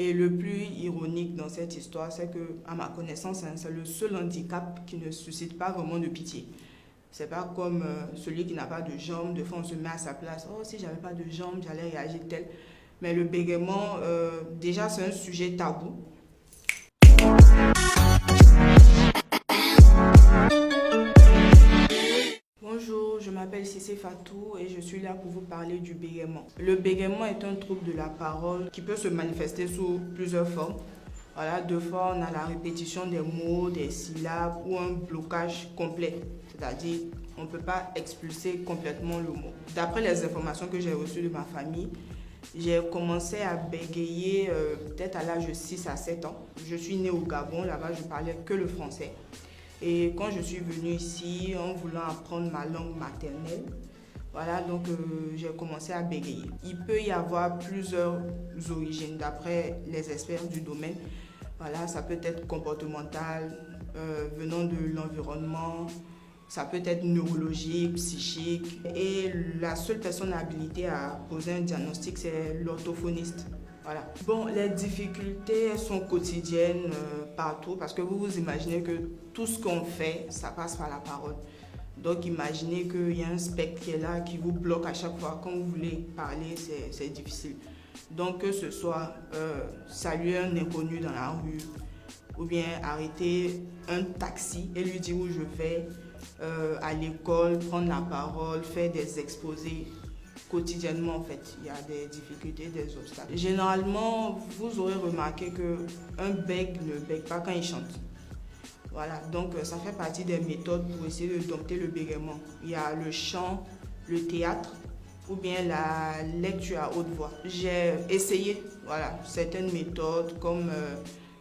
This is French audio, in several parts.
Et le plus ironique dans cette histoire, c'est que, à ma connaissance, c'est le seul handicap qui ne suscite pas vraiment de pitié. C'est pas comme celui qui n'a pas de jambes. Des fois, on se met à sa place. Oh, si j'avais pas de jambes, j'allais réagir tel. Mais le bégaiement, déjà, c'est un sujet tabou. Bonjour, je m'appelle Cissé Fatou et je suis là pour vous parler du bégaiement. Le bégaiement est un trouble de la parole qui peut se manifester sous plusieurs formes. Voilà, deux fois, on a la répétition des mots, des syllabes ou un blocage complet. C'est-à-dire, on ne peut pas expulser complètement le mot. D'après les informations que j'ai reçues de ma famille, j'ai commencé à bégayer peut-être à l'âge de 6 à 7 ans. Je suis née au Gabon, là-bas je parlais que le français. Et quand je suis venue ici, en voulant apprendre ma langue maternelle, voilà, donc j'ai commencé à bégayer. Il peut y avoir plusieurs origines d'après les experts du domaine. Voilà, ça peut être comportemental, venant de l'environnement, ça peut être neurologique, psychique. Et la seule personne habilitée à poser un diagnostic, c'est l'orthophoniste. Voilà. Bon, les difficultés sont quotidiennes partout parce que vous vous imaginez que tout ce qu'on fait, ça passe par la parole. Donc imaginez qu'il y a un spectre qui est là, qui vous bloque à chaque fois. Quand vous voulez parler, c'est difficile. Donc que ce soit saluer un inconnu dans la rue ou bien arrêter un taxi et lui dire où je vais, à l'école, prendre la parole, faire des exposés. Quotidiennement, en fait, il y a des difficultés, des obstacles. Généralement, vous aurez remarqué qu'un bègue ne bègue pas quand il chante. Voilà, donc ça fait partie des méthodes pour essayer de dompter le bégaiement. Il y a le chant, le théâtre ou bien la lecture à haute voix. J'ai essayé certaines méthodes comme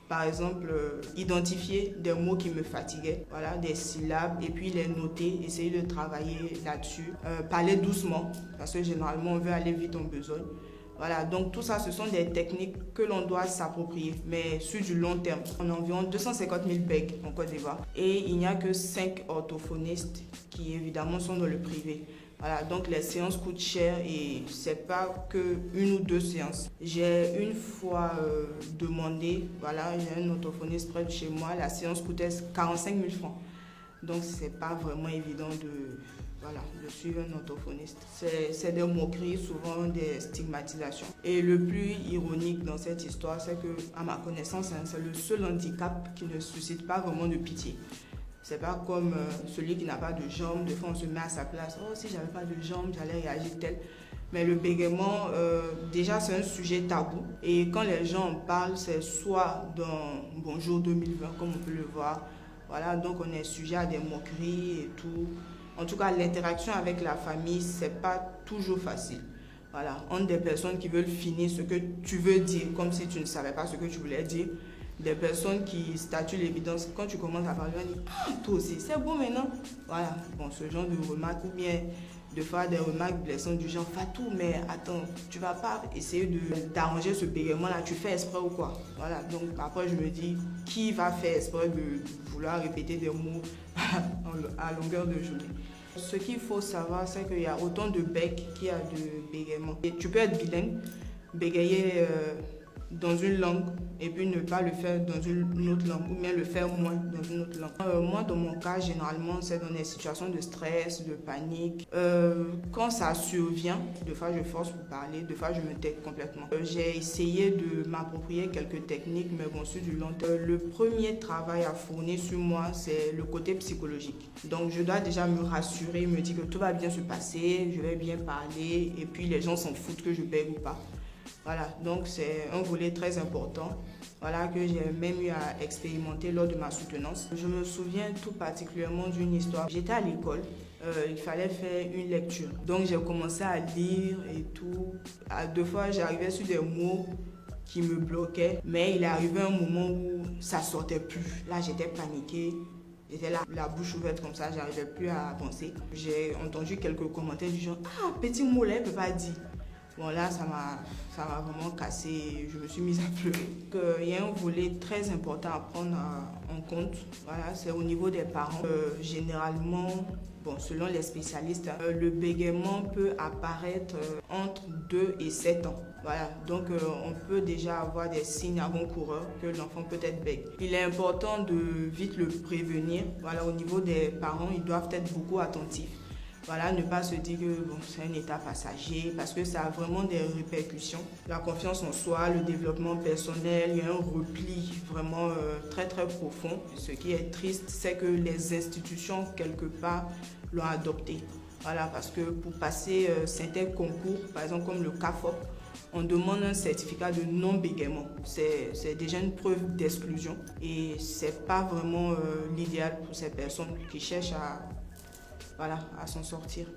par exemple identifier des mots qui me fatiguaient, des syllabes et puis les noter, essayer de travailler là-dessus. Parler doucement parce que généralement on veut aller vite en besogne. Voilà, donc tout ça, ce sont des techniques que l'on doit s'approprier, mais sur du long terme. On a environ 250 000 bègues en Côte d'Ivoire et il n'y a que 5 orthophonistes qui évidemment sont dans le privé. Voilà, donc les séances coûtent cher et c'est pas que une ou deux séances. J'ai une fois demandé, j'ai un orthophoniste près de chez moi, la séance coûtait 45 000 francs. Donc c'est pas vraiment évident de suivre un orthophoniste. C'est des moqueries, souvent des stigmatisations. Et le plus ironique dans cette histoire, c'est que, à ma connaissance, c'est le seul handicap qui ne suscite pas vraiment de pitié. C'est pas comme celui qui n'a pas de jambes. Des fois, on se met à sa place. Oh, si j'avais pas de jambes, j'allais réagir tel. Mais le bégaiement, déjà, c'est un sujet tabou. Et quand les gens en parlent, c'est soit dans Bonjour 2020, comme on peut le voir. Voilà, donc on est sujet à des moqueries et tout. En tout cas, l'interaction avec la famille, c'est pas toujours facile. Voilà, entre des personnes qui veulent finir ce que tu veux dire, comme si tu ne savais pas ce que tu voulais dire. Des personnes qui statuent l'évidence. Quand tu commences à parler, on dit « Ah, toi aussi, c'est bon maintenant ». Voilà, bon, ce genre de remarques ou bien de faire des remarques blessantes du genre « Fatou, mais attends, tu vas pas essayer d'arranger ce bégaiement-là, tu fais exprès ou quoi ?» Voilà, donc après je me dis « Qui va faire exprès de vouloir répéter des mots à longueur de journée ?» Ce qu'il faut savoir, c'est qu'il y a autant de bègues qu'il y a de bégaiements. Et tu peux être bilingue, bégayer dans une langue et puis ne pas le faire dans une autre langue ou bien le faire moins dans une autre langue. Moi, dans mon cas, généralement, c'est dans des situations de stress, de panique. Quand ça survient, des fois, je force pour parler, des fois, je me tais complètement. J'ai essayé de m'approprier quelques techniques, mais bon, sur du long terme. Le premier travail à fournir sur moi, c'est le côté psychologique. Donc, je dois déjà me rassurer, me dire que tout va bien se passer, je vais bien parler et puis les gens s'en foutent que je bègue ou pas. Voilà, donc c'est un volet très important que j'ai même eu à expérimenter lors de ma soutenance. Je me souviens tout particulièrement d'une histoire. J'étais à l'école, il fallait faire une lecture. Donc j'ai commencé à lire et tout. À deux fois, j'arrivais sur des mots qui me bloquaient, mais il est arrivé un moment où ça sortait plus. Là, j'étais paniquée. J'étais là, la bouche ouverte comme ça, j'arrivais plus à avancer. J'ai entendu quelques commentaires du genre « Ah, petit mot là, elle peut pas dire ». Bon là, ça m'a vraiment cassé, je me suis mise à pleurer. Il y a un volet très important à prendre en compte, c'est au niveau des parents. Généralement, selon les spécialistes, le bégaiement peut apparaître entre 2 et 7 ans. Voilà, donc on peut déjà avoir des signes avant-coureurs que l'enfant peut être bègue. Il est important de vite le prévenir. Voilà, au niveau des parents, ils doivent être beaucoup attentifs. Voilà, ne pas se dire que bon, c'est un état passager parce que ça a vraiment des répercussions. La confiance en soi, le développement personnel, il y a un repli vraiment très très profond. Ce qui est triste, c'est que les institutions, quelque part, l'ont adopté. Voilà, parce que pour passer certains concours, par exemple comme le CAFOP, on demande un certificat de non-bégaiement. C'est déjà une preuve d'exclusion et c'est pas vraiment l'idéal pour ces personnes qui cherchent à s'en sortir.